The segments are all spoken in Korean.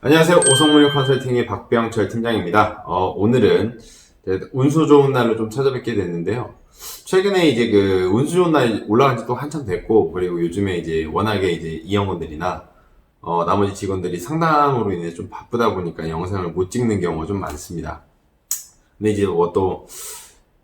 안녕하세요. 오성무역 컨설팅의 박병철 팀장입니다. 오늘은 운수 좋은 날로 좀 찾아뵙게 됐는데요. 최근에 이제 그 운수 좋은 날 올라간 지 또 한참 됐고, 그리고 요즘에 이제 워낙에 이제 이영혼들이나, 나머지 직원들이 상담으로 인해 좀 바쁘다 보니까 영상을 못 찍는 경우가 좀 많습니다. 근데 이제 뭐 또,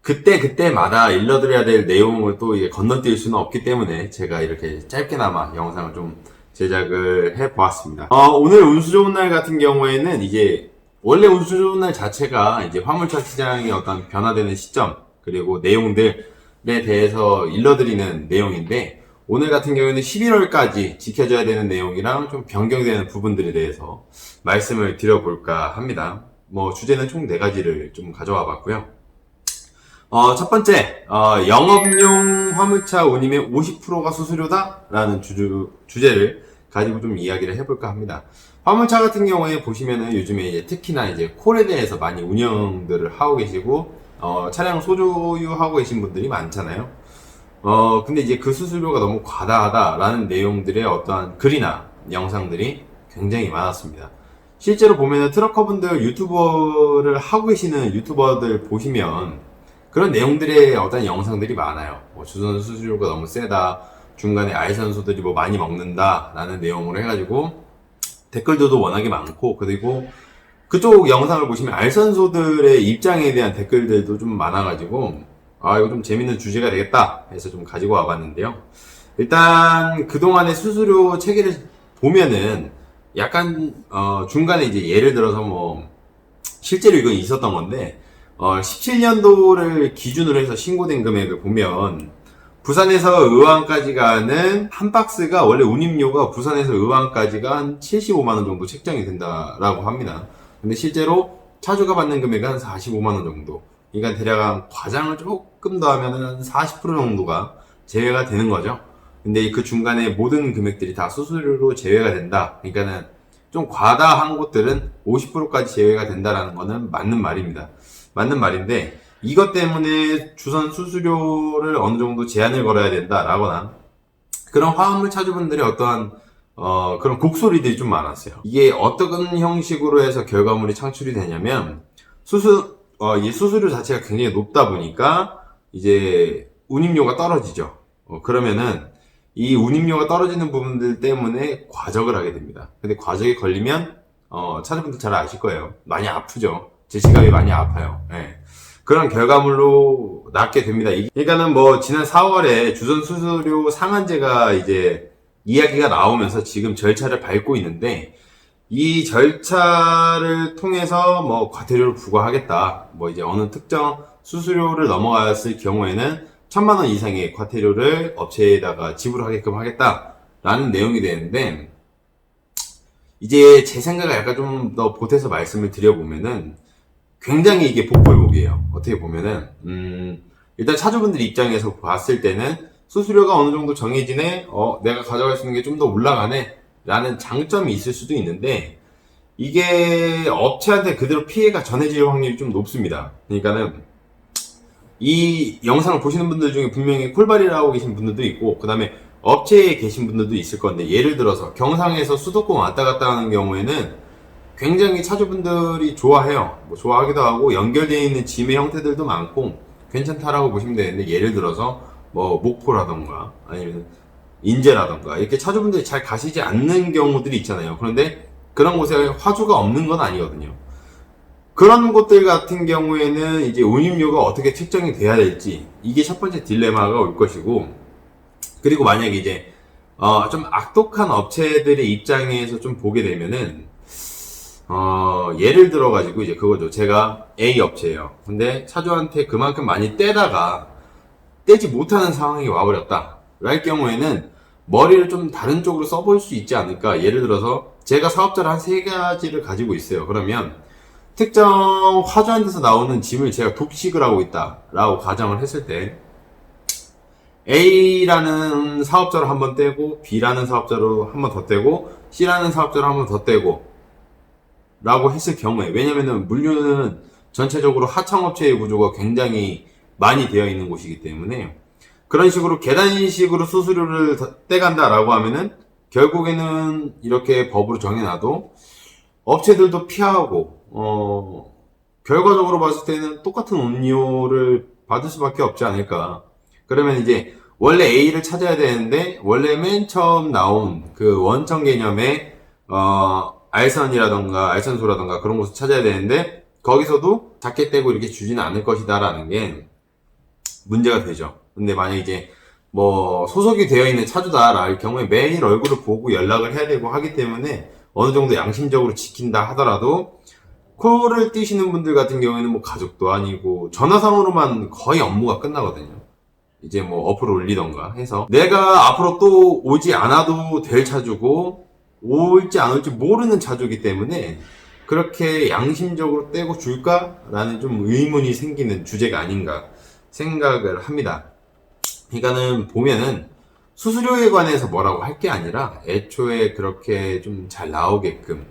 그때마다 일러드려야 될 내용을 또 이게 건너뛸 수는 없기 때문에 제가 이렇게 짧게나마 영상을 좀 제작을 해 보았습니다. 오늘 운수 좋은 날 같은 경우에는 이제 원래 운수 좋은 날 자체가 이제 화물차 시장의 어떤 변화되는 시점 그리고 내용들에 대해서 일러드리는 내용인데 오늘 같은 경우에는 11월까지 지켜져야 되는 내용이랑 좀 변경되는 부분들에 대해서 말씀을 드려볼까 합니다. 뭐 주제는 총 4가지를 좀 가져와 봤고요. 첫 번째, 영업용 화물차 운임의 50%가 수수료다? 라는 주제를 가지고 좀 이야기를 해볼까 합니다. 화물차 같은 경우에 보시면은 요즘에 이제 특히나 이제 콜에 대해서 많이 운영들을 하고 계시고, 차량 소유하고 계신 분들이 많잖아요. 근데 이제 그 수수료가 너무 과다하다라는 내용들의 어떠한 글이나 영상들이 굉장히 많았습니다. 실제로 보면은 트럭커분들 유튜버를 하고 계시는 유튜버들 보시면 그런 내용들의 어떤 영상들이 많아요. 뭐 주선 수수료가 너무 세다. 중간에 알선소들이 뭐 많이 먹는다. 라는 내용으로 해가지고 댓글들도 워낙에 많고 그리고 그쪽 영상을 보시면 알선소들의 입장에 대한 댓글들도 좀 많아가지고 이거 좀 재밌는 주제가 되겠다 해서 좀 가지고 와봤는데요. 일단 그동안의 수수료 체계를 보면은 약간 중간에 이제 예를 들어서 뭐 실제로 이건 있었던 건데 17년도를 기준으로 해서 신고된 금액을 보면 부산에서 의왕까지 가는 한 박스가 원래 운임료가 부산에서 의왕까지가 한 75만원 정도 책정이 된다라고 합니다. 근데 실제로 차주가 받는 금액은 한 45만원 정도. 그러니까 대략 한 과장을 조금 더 하면 한 40% 정도가 제외가 되는 거죠. 근데 그 중간에 모든 금액들이 다 수수료로 제외가 된다. 그러니까는 좀 과다한 곳들은 50%까지 제외가 된다라는 거는 맞는 말입니다. 맞는 말인데 이것 때문에 주선 수수료를 어느 정도 제한을 걸어야 된다라거나 그런 화물 차주분들의 어떠한 그런 곡소리들이 좀 많았어요. 이게 어떤 형식으로 해서 결과물이 창출이 되냐면 이 수수료 자체가 굉장히 높다 보니까 이제 운임료가 떨어지죠. 그러면은 이 운임료가 떨어지는 부분들 때문에 과적을 하게 됩니다. 근데 과적이 걸리면 차주분들 잘 아실 거예요. 많이 아프죠. 제 지갑이 많이 아파요. 예. 그런 결과물로 낳게 됩니다. 그러니까는 뭐 지난 4월에 주선 수수료 상한제가 이제 이야기가 나오면서 지금 절차를 밟고 있는데 이 절차를 통해서 뭐 과태료를 부과하겠다. 뭐 이제 어느 특정 수수료를 넘어갔을 경우에는 1,000만 원 이상의 과태료를 업체에다가 지불하게끔 하겠다라는 내용이 되는데 이제 제 생각을 약간 좀 더 보태서 말씀을 드려보면은 굉장히 이게 복불복이에요. 어떻게 보면은 일단 차주분들 입장에서 봤을 때는 수수료가 어느 정도 정해지네, 내가 가져갈 수 있는 게 좀 더 올라가네 라는 장점이 있을 수도 있는데 이게 업체한테 그대로 피해가 전해질 확률이 좀 높습니다. 그러니까는 이 영상을 보시는 분들 중에 분명히 콜발이를 하고 계신 분들도 있고 그 다음에 업체에 계신 분들도 있을 건데 예를 들어서 경상에서 수도권 왔다 갔다 하는 경우에는 굉장히 차주분들이 좋아해요. 뭐 좋아하기도 하고 연결되어 있는 짐의 형태들도 많고 괜찮다라고 보시면 되는데 예를 들어서 뭐 목포라던가 아니면 인제라던가 이렇게 차주분들이 잘 가시지 않는 경우들이 있잖아요. 그런데 그런 곳에 화주가 없는 건 아니거든요. 그런 곳들 같은 경우에는 이제 운임료가 어떻게 책정이 돼야 될지 이게 첫 번째 딜레마가 올 것이고 그리고 만약에 이제 좀 악독한 업체들의 입장에서 좀 보게 되면은 예를 들어가지고 이제 그거죠. 제가 A 업체예요. 근데 차주한테 그만큼 많이 떼다가 떼지 못하는 상황이 와버렸다. 랄 경우에는 머리를 좀 다른 쪽으로 써볼 수 있지 않을까. 예를 들어서 제가 사업자를 한 3가지를 가지고 있어요. 그러면 특정 화주한테서 나오는 짐을 제가 독식을 하고 있다. 라고 가정을 했을 때 A라는 사업자로 한번 떼고 B라는 사업자로 한번 더 떼고 C라는 사업자로 한번 더 떼고 라고 했을 경우에 왜냐면은 물류는 전체적으로 하청업체의 구조가 굉장히 많이 되어 있는 곳이기 때문에 그런 식으로 계단식으로 수수료를 떼간다 라고 하면은 결국에는 이렇게 법으로 정해놔도 업체들도 피하고, 결과적으로 봤을 때는 똑같은 음료를 받을 수밖에 없지 않을까. 그러면 이제 원래 A를 찾아야 되는데 원래 맨 처음 나온 그 원천 개념의 알선이라던가 알선소라던가 그런 곳을 찾아야 되는데 거기서도 작게 떼고 이렇게 주지는 않을 것이다 라는 게 문제가 되죠. 근데 만약 이제 뭐 소속이 되어 있는 차주다라 할 경우에 매일 얼굴을 보고 연락을 해야 되고 하기 때문에 어느 정도 양심적으로 지킨다 하더라도 콜을 띄시는 분들 같은 경우에는 뭐 가족도 아니고 전화상으로만 거의 업무가 끝나거든요. 이제 뭐 어플을 올리던가 해서 내가 앞으로 또 오지 않아도 될 차주고 올지 안 올지 모르는 차주기 때문에 그렇게 양심적으로 떼고 줄까라는 좀 의문이 생기는 주제가 아닌가 생각을 합니다. 그러니까는 보면은 수수료에 관해서 뭐라고 할 게 아니라 애초에 그렇게 좀 잘 나오게끔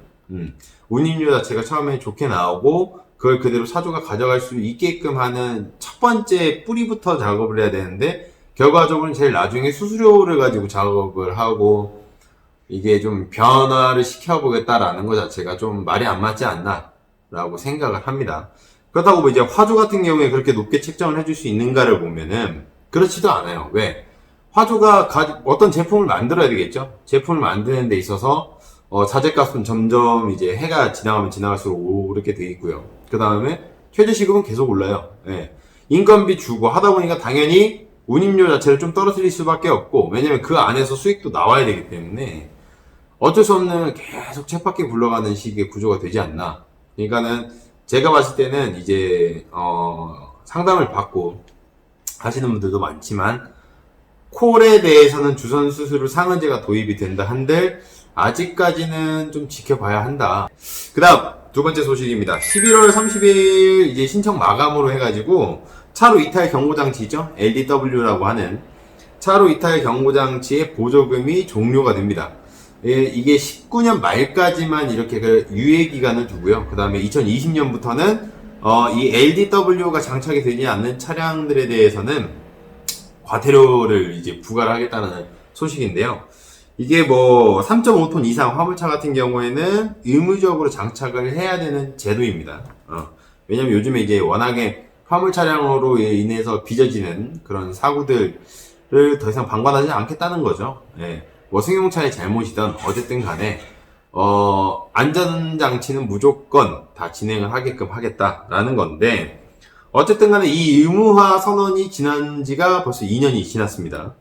운임료 자체가 처음에 좋게 나오고 그걸 그대로 차주가 가져갈 수 있게끔 하는 첫 번째 뿌리부터 작업을 해야 되는데 결과적으로는 제일 나중에 수수료를 가지고 작업을 하고 이게 좀 변화를 시켜보겠다라는 것 자체가 좀 말이 안 맞지 않나 라고 생각을 합니다. 그렇다고 뭐 이제 화주 같은 경우에 그렇게 높게 책정을 해줄 수 있는가를 보면은 그렇지도 않아요. 왜? 화주가 어떤 제품을 만들어야 되겠죠? 제품을 만드는 데 있어서 자재값은 점점 이제 해가 지나가면 지나갈수록 오르게 돼 있고요. 그 다음에 최저시급은 계속 올라요. 예. 인건비 주고 하다 보니까 당연히 운임료 자체를 좀 떨어뜨릴 수밖에 없고 왜냐면 그 안에서 수익도 나와야 되기 때문에 어쩔 수 없는 계속 쳇바퀴 굴러가는 식의 구조가 되지 않나. 그러니까는 제가 봤을 때는 이제 상담을 받고 하시는 분들도 많지만 콜에 대해서는 주선 수수료 상한제가 도입이 된다 한들 아직까지는 좀 지켜봐야 한다. 그 다음 두 번째 소식입니다. 11월 30일 이제 신청 마감으로 해가지고 차로 이탈 경고장치죠. LDW라고 하는 차로 이탈 경고장치의 보조금이 종료가 됩니다. 이게 19년 말까지만 이렇게 그 유예 기간을 두고요. 그 다음에 2020년부터는 이 LDW가 장착이 되지 않는 차량들에 대해서는 과태료를 이제 부과를 하겠다는 소식인데요. 이게 뭐 3.5톤 이상 화물차 같은 경우에는 의무적으로 장착을 해야 되는 제도입니다. 왜냐면 요즘에 이제 워낙에 화물 차량으로 인해서 빚어지는 그런 사고들을 더 이상 방관하지 않겠다는 거죠. 예. 뭐 승용차의 잘못이든 어쨌든 간에 안전장치는 무조건 다 진행을 하게끔 하겠다라는 건데 어쨌든 간에 이 의무화 선언이 지난 지가 벌써 2년이 지났습니다.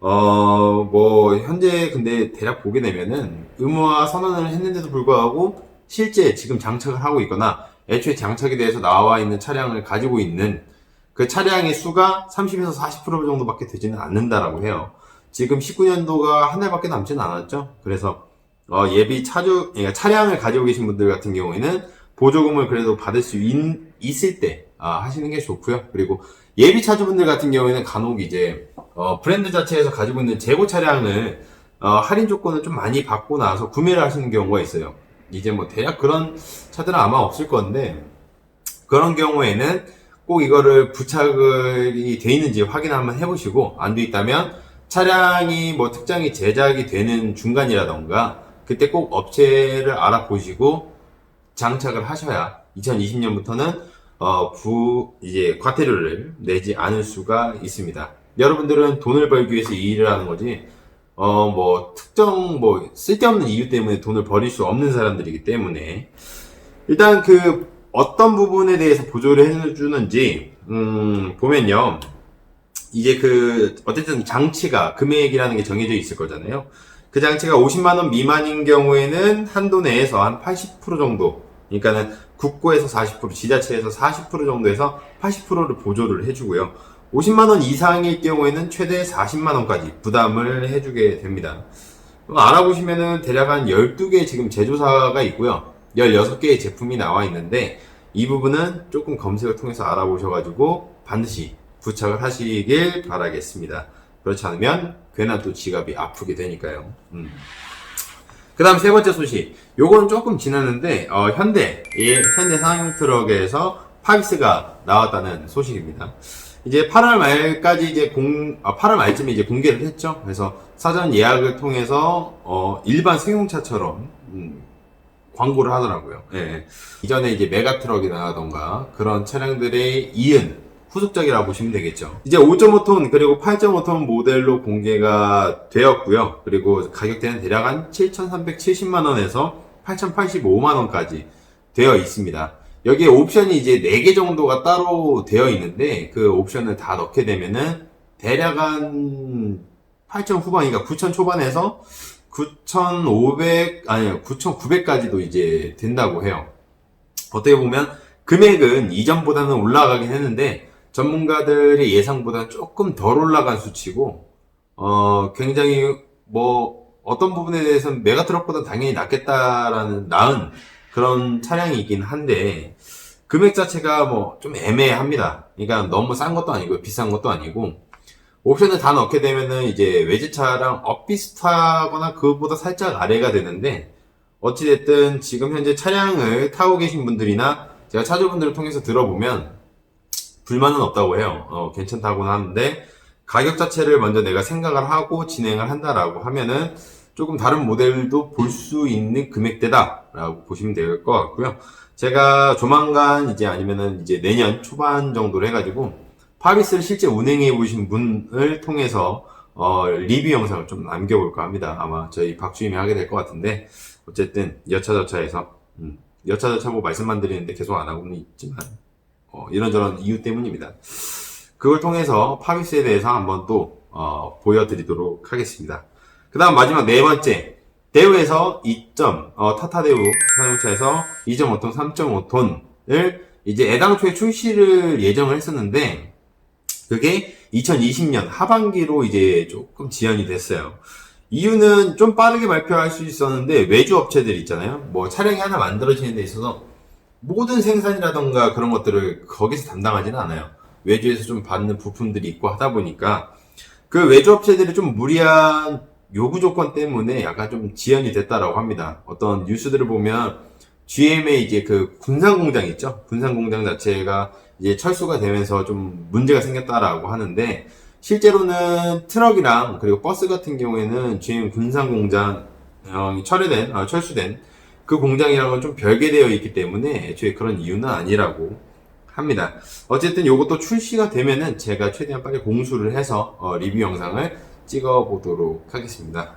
뭐 현재 근데 대략 보게 되면은 의무화 선언을 했는데도 불구하고 실제 지금 장착을 하고 있거나 애초에 장착에 대해서 나와 있는 차량을 가지고 있는 그 차량의 수가 30에서 40% 정도밖에 되지는 않는다라고 해요. 지금 19년도가 한 달밖에 남지는 않았죠. 그래서 예비 그러니까 차량을 가지고 계신 분들 같은 경우에는 보조금을 그래도 받을 수 있을 때 하시는 게 좋고요. 그리고 예비 차주분들 같은 경우에는 간혹 이제 브랜드 자체에서 가지고 있는 재고 차량을 할인 조건을 좀 많이 받고 나서 구매를 하시는 경우가 있어요. 이제 뭐 대략 그런 차들은 아마 없을 건데 그런 경우에는 꼭 이거를 부착이 돼 있는지 확인 한번 해보시고 안 돼 있다면 차량이 뭐 특장이 제작이 되는 중간이라던가 그때 꼭 업체를 알아보시고 장착을 하셔야 2020년부터는 이제 과태료를 내지 않을 수가 있습니다. 여러분들은 돈을 벌기 위해서 이 일을 하는 거지 뭐 특정 뭐 쓸데없는 이유 때문에 돈을 버릴 수 없는 사람들이기 때문에 일단 그 어떤 부분에 대해서 보조를 해주는지 보면요. 이제 그 어쨌든 장치가 금액이라는 게 정해져 있을 거잖아요. 그 장치가 50만원 미만인 경우에는 한도 내에서 한 80% 정도, 그러니까는 국고에서 40%, 지자체에서 40% 정도에서 80%를 보조를 해주고요. 50만원 이상일 경우에는 최대 40만원까지 부담을 해주게 됩니다. 알아보시면은 대략 한 12개 지금 제조사가 있고요. 16개의 제품이 나와 있는데 이 부분은 조금 검색을 통해서 알아보셔가지고 반드시 부착을 하시길 바라겠습니다. 그렇지 않으면 괜한 또 지갑이 아프게 되니까요. 그 다음 세 번째 소식. 요건 조금 지났는데 현대 상용 트럭에서 파비스가 나왔다는 소식입니다. 이제 8월 말까지 이제 8월 말쯤에 이제 공개를 했죠. 그래서 사전 예약을 통해서 일반 승용차처럼 광고를 하더라고요. 예. 이전에 이제 메가트럭이라던가 그런 차량들에 이은 후속작이라고 보시면 되겠죠. 이제 5.5톤 그리고 8.5톤 모델로 공개가 되었고요. 그리고 가격대는 대략 한 7,370만원에서 8,085만원까지 되어 있습니다. 여기에 옵션이 이제 4개 정도가 따로 되어 있는데 그 옵션을 다 넣게 되면은 대략 한 8,000 후반이니까 9,000 초반에서 9,500 아니요 9,900까지도 이제 된다고 해요. 어떻게 보면 금액은 이전보다는 올라가긴 했는데 전문가들의 예상보다는 조금 덜 올라간 수치고 굉장히 뭐 어떤 부분에 대해서는 메가트럭보다 당연히 나은 그런 차량이긴 한데 금액 자체가 뭐 좀 애매합니다. 그러니까 너무 싼 것도 아니고 비싼 것도 아니고 옵션을 다 넣게 되면은 이제 외제차랑 엇비슷하거나 그것보다 살짝 아래가 되는데 어찌됐든 지금 현재 차량을 타고 계신 분들이나 제가 차주분들을 통해서 들어보면 불만은 없다고 해요. 괜찮다고는 하는데 가격 자체를 먼저 내가 생각을 하고 진행을 한다라고 하면은 조금 다른 모델도 볼 수 있는 금액대다라고 보시면 될 것 같고요. 제가 조만간 이제 아니면은 이제 내년 초반 정도로 해가지고 파비스를 실제 운행해 보신 분을 통해서 리뷰 영상을 좀 남겨볼까 합니다. 아마 저희 박주임이 하게 될 것 같은데 어쨌든 여차저차해서 여차저차 뭐 말씀만 드리는데 계속 안 하고는 있지만 이런저런 이유 때문입니다. 그걸 통해서 파비스에 대해서 한번 또 보여드리도록 하겠습니다. 그 다음 마지막 네 번째 대우에서 타타 대우 자동차에서 2.5톤, 3.5톤을 이제 애당초에 출시를 예정을 했었는데 그게 2020년 하반기로 이제 조금 지연이 됐어요. 이유는 좀 빠르게 발표할 수 있었는데 외주 업체들 있잖아요. 뭐 차량이 하나 만들어지는 데 있어서 모든 생산이라던가 그런 것들을 거기서 담당하지는 않아요. 외주에서 좀 받는 부품들이 있고 하다 보니까 그 외주 업체들이 좀 무리한 요구 조건 때문에 약간 좀 지연이 됐다라고 합니다. 어떤 뉴스들을 보면 GM의 이제 그 군산 공장 있죠? 군산 공장 자체가 이제 철수가 되면서 좀 문제가 생겼다라고 하는데 실제로는 트럭이랑 그리고 버스 같은 경우에는 GM 군산 공장 철수된 그 공장이랑은 좀 별개되어 있기 때문에 애초에 그런 이유는 아니라고 합니다. 어쨌든 요것도 출시가 되면은 제가 최대한 빨리 공수를 해서 리뷰 영상을 찍어 보도록 하겠습니다.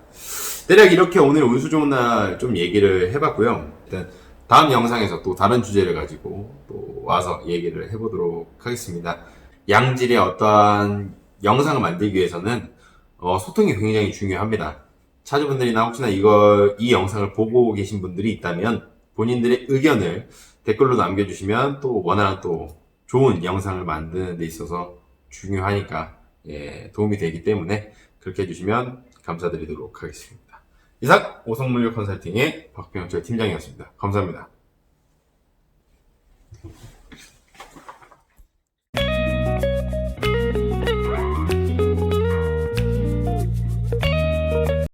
대략 이렇게 오늘 운수 좋은 날 좀 얘기를 해봤고요. 일단 다음 영상에서 또 다른 주제를 가지고 또 와서 얘기를 해보도록 하겠습니다. 양질의 어떠한 영상을 만들기 위해서는 소통이 굉장히 중요합니다. 차주분들이나 혹시나 이 영상을 보고 계신 분들이 있다면 본인들의 의견을 댓글로 남겨주시면 또 원하는 또 좋은 영상을 만드는 데 있어서 중요하니까 도움이 되기 때문에 그렇게 해주시면 감사드리도록 하겠습니다. 이상 오성물류 컨설팅의 박병철 팀장이었습니다. 감사합니다.